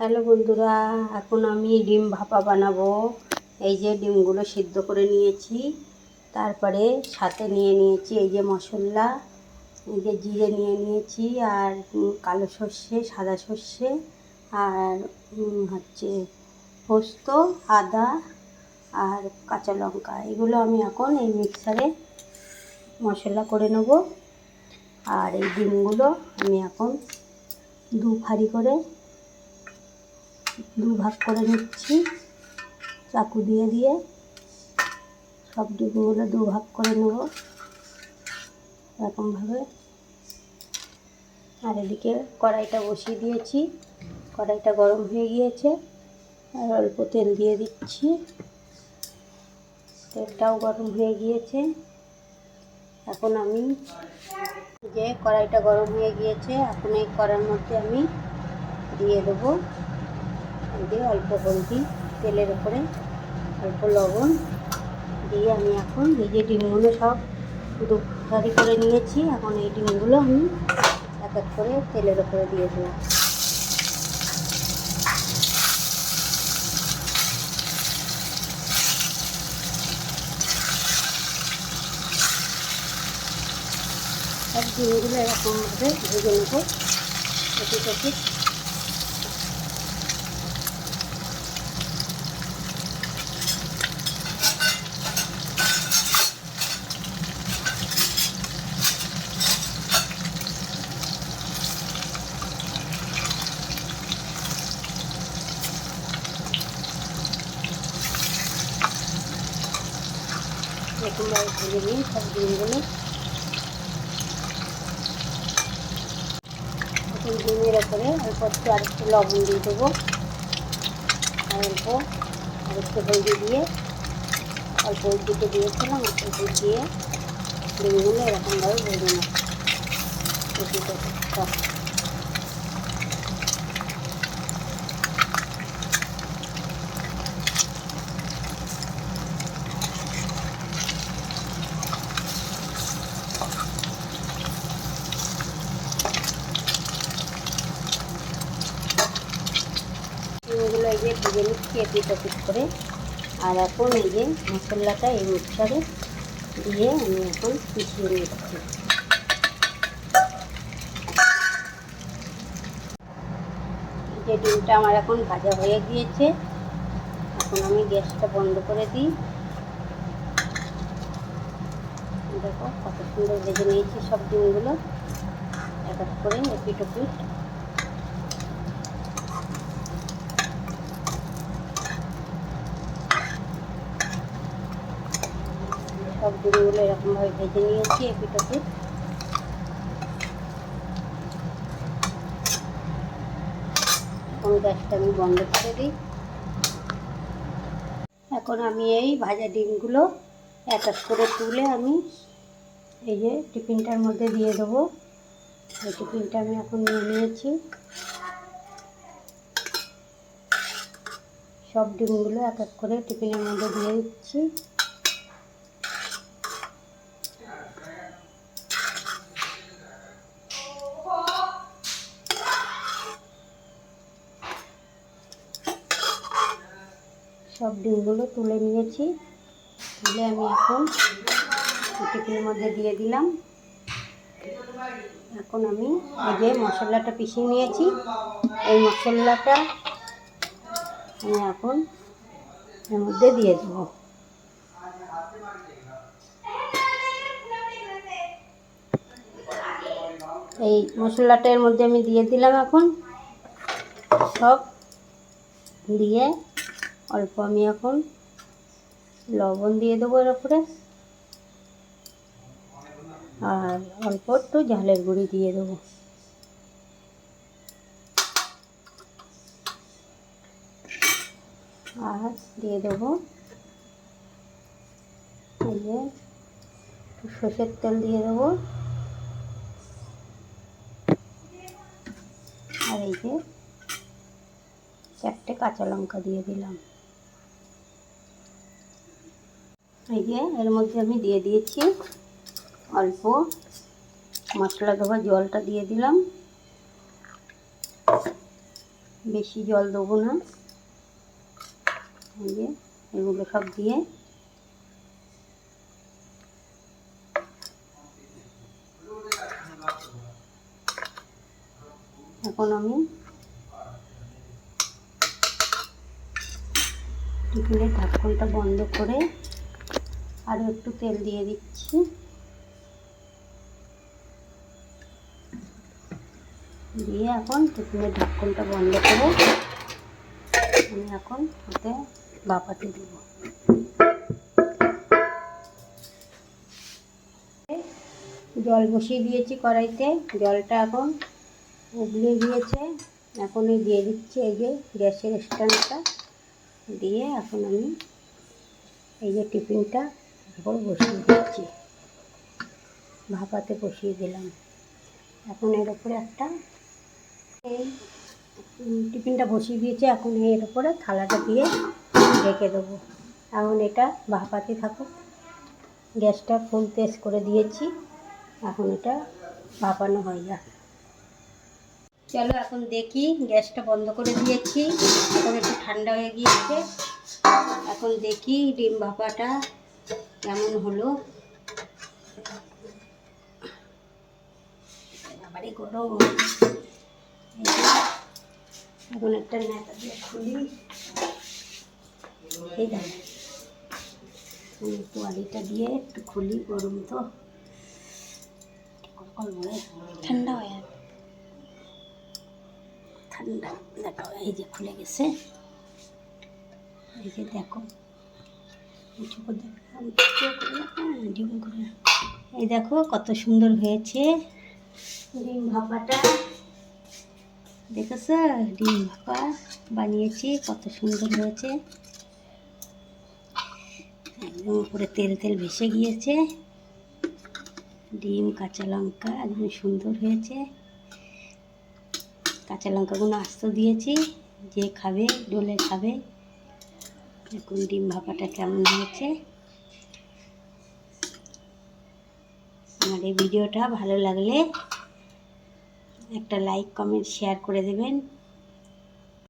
Hello বন্ধুরা, এখন আমি ডিম ভাপা বানাবো। এই যে ডিমগুলো সিদ্ধ করে নিয়েছি, তারপরে সাথে নিয়ে নিয়েছি এই যে মশলা, এই যে জিরে নিয়ে নিয়েছি, আর কালো সর্ষে, সাদা সর্ষে, আর হচ্ছে পোস্ত, আদা আর কাঁচা লঙ্কা। এগুলো আমি এখন এই মিক্সারে মশলা করে নেব। আর এই ডিমগুলো আমি এখন দু ভাগ করে নিচ্ছি চাকু দিয়ে দিয়ে। সব ডিমগুলো দু ভাগ করে নেব এরকমভাবে। আর এদিকে কড়াইটা বসিয়ে দিয়েছি, কড়াইটা গরম হয়ে গিয়েছে, আর অল্প তেল দিয়ে দিচ্ছি। তেলটাও গরম হয়ে গিয়েছে। এখন আমি যে কড়াইটা গরম হয়ে গিয়েছে, এখন এই কড়াইয়ের মধ্যে আমি দিয়ে দেবো এই যে অল্প হলদি, তেলের উপরে অল্প লবণ দিয়ে আমি এখন এই যে ডিমগুলো সব দু ভারি করে নিয়েছি, এখন এই ডিমগুলো আমি এক এক করে তেলের উপরে দিয়ে দেবো। সব ডিমগুলো এরকমভাবে ভেজে নেবো এটি। এরকমভাবে ভেজে নিই সব ডিমগুলো। এখন ডিমের ওপরে অল্প আরেকটু লবণ দিয়ে দেবো, আর আরেকটু হলদি দিয়ে, অল্প দিকে দিয়েছিলাম, অল্প দিয়ে ডিমগুলো এরকমভাবে ভেজে নেব সব। ডিমগুলো এই যে ভেজে নিচ্ছি এপিট করে। আর এখন এই যে মশলাটা এই মিক্সারে দিয়ে আমি এখন পিষিয়ে নিচ্ছি। এই যে ডিমটা আমার এখন ভাজা হয়ে গিয়েছে, এখন আমি গ্যাসটা বন্ধ করে দিই। দেখো কত সুন্দর ভেজে নিয়েছি সব ডিমগুলো এক এক করে এপিট। সব ডিমগুলো এরকমভাবে ভেজে নিয়েছি এপিট। এখন গ্যাসটা আমি বন্ধ করে দিই। এখন আমি এই ভাজা ডিমগুলো এক এক করে তুলে আমি এই যে টিফিনটার মধ্যে দিয়ে দেবো। এই টিফিনটা আমি এখন নিয়ে নিয়েছি। সব ডিমগুলো এক এক করে টিফিনের মধ্যে দিয়ে দিচ্ছি। সব ডিমগুলো তুলে নিয়েছি, তুলে আমি এখন টিফিনের মধ্যে দিয়ে দিলাম। এখন আমি এই যে মশলাটা পিষিয়ে নিয়েছি, এই মশলাটা আমি এখন এর মধ্যে দিয়ে দেবো। এই মশলাটা এর মধ্যে আমি দিয়ে দিলাম। এখন সব দিয়ে অল্প আমি এখন লবণ দিয়ে দেবো এর উপরে, আর অল্প একটু ঝালের গুঁড়ি দিয়ে দেবো। আর দিয়ে দেবো এই যে সর্ষের তেল দিয়ে দেবো, আর এই যে 4টে কাঁচা লঙ্কা দিয়ে দিলাম। এই যে এর মধ্যে আমি দিয়ে দিয়েছি অল্প মশলা ধোয়া জলটা দিয়ে দিলাম। বেশি জল দেবো না। এই যে এগুলো সব দিয়ে এখন আমি টিফিনের ঢাকনটা বন্ধ করে আরও একটু তেল দিয়ে দিচ্ছি। দিয়ে এখন টিফিনের ঢাকনটা বন্ধ করে আমি এখন ওতে ভাপাতে দেব। জল বসিয়ে দিয়েছি কড়াইতে, জলটা এখন উবলে গিয়েছে। এখন দিয়ে দিচ্ছি এই যে গ্যাসের স্ট্যান্ডটা দিয়ে এখন আমি এই যে টিফিনটা এখন বসিয়ে দিচ্ছি, ভাপাতে বসিয়ে দিলাম। এখন এর উপরে একটা এই টিফিনটা বসিয়ে দিয়েছি, এখন এর উপরে থালাটা দিয়ে ঢেকে দেবো। এখন এটা ভাপাতে থাকুক। গ্যাসটা ফুল তেজ করে দিয়েছি, এখন এটা ভাপানো হয়ে যাক। চলো এখন দেখি, গ্যাসটা বন্ধ করে দিয়েছি, এখন একটু ঠান্ডা হয়ে গিয়েছে। এখন দেখি ডিম ভাপাটা কেমন হলো। আবারই গরম। এখন একটা নেতা দিয়ে খুলি, এই দেখো তোয়ালিটা দিয়ে একটু খুলি, গরম তো ঠান্ডা হয়ে যাবে। ঠান্ডা দেখো, এই যে খুলে গেছে, এই যে দেখো উঁচু করে ডিম করে, এই দেখো কত সুন্দর হয়েছে ডিম ভাপাটা। দেখেছ ডিম ভাপা বানিয়েছি, কত সুন্দর হয়েছে। একদম উপরে তেল তেল ভেসে গিয়েছে, ডিম কাঁচা লঙ্কা একদম সুন্দর হয়েছে। কাঁচা লঙ্কাগুলো আস্ত দিয়েছি, যে খাবে ডলে খাবে। এখন ডিম ভাপাটা কেমন হয়েছে। আমার এই ভিডিওটা ভালো লাগলে একটা লাইক কমেন্ট শেয়ার করে দেবেন।